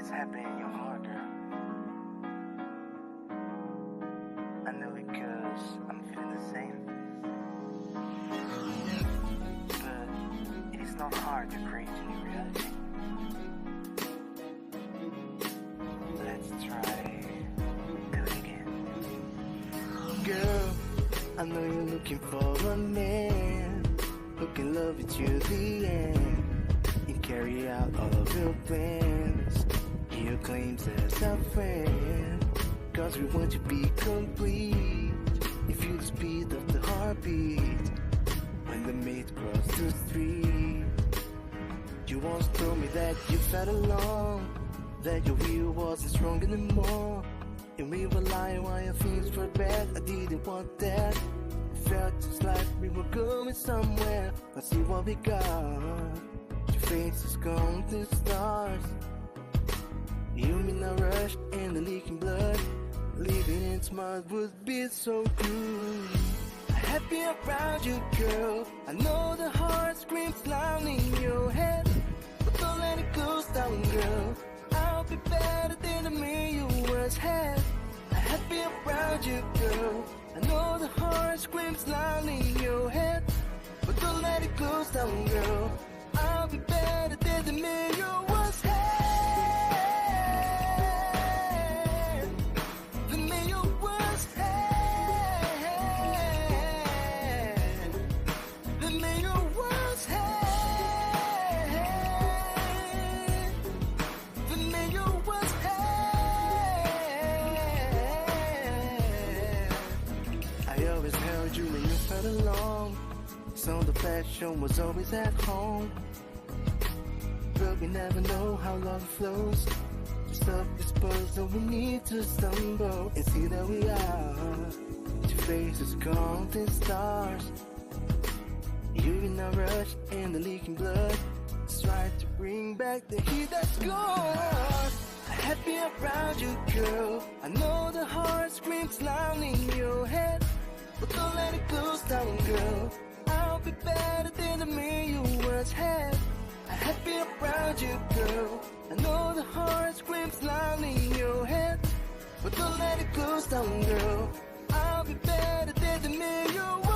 is happening in your heart, girl? I know it cause I'm feeling the same. But it is not hard to create a new reality. Let's try do it again. Girl, I know you're looking for a man who can love you to the end and carry out all of your plans. He claims as a friend, cause we want to be complete. You feel the speed of the heartbeat when the mates cross the street. You once told me that you felt alone, that your will wasn't strong anymore, and we were lying while your things were bad. I didn't want that. It felt just like we were going somewhere, but see what we got. Your face is gone to stars. You in a rush and the leaking blood, living in smart would be so good. Happy around you, girl. I know the heart screams loud in your head, but don't let it go down, girl. I'll be better than the man you once had. Happy around you, girl. I know the heart screams loud in your head, but don't let it go down, girl. I'll be better than the man you once had. The man you once had. The man you once had. The man you once had. I always held you when you felt alone, so the passion was always at home. But we never know how love flows. Stop this puzzle, we need to stumble and see that we are. Your face is counting stars. You in a rush and the leaking blood. Let's try to bring back the heat that's gone. Happy around you, girl. I know the heart screams loud in your head, but don't let it go down, girl. I'll be better than the man you once had. Happy around you, girl. I know the heart screams loud in your head, but don't let it go down, girl. I'll be better than the man you once had.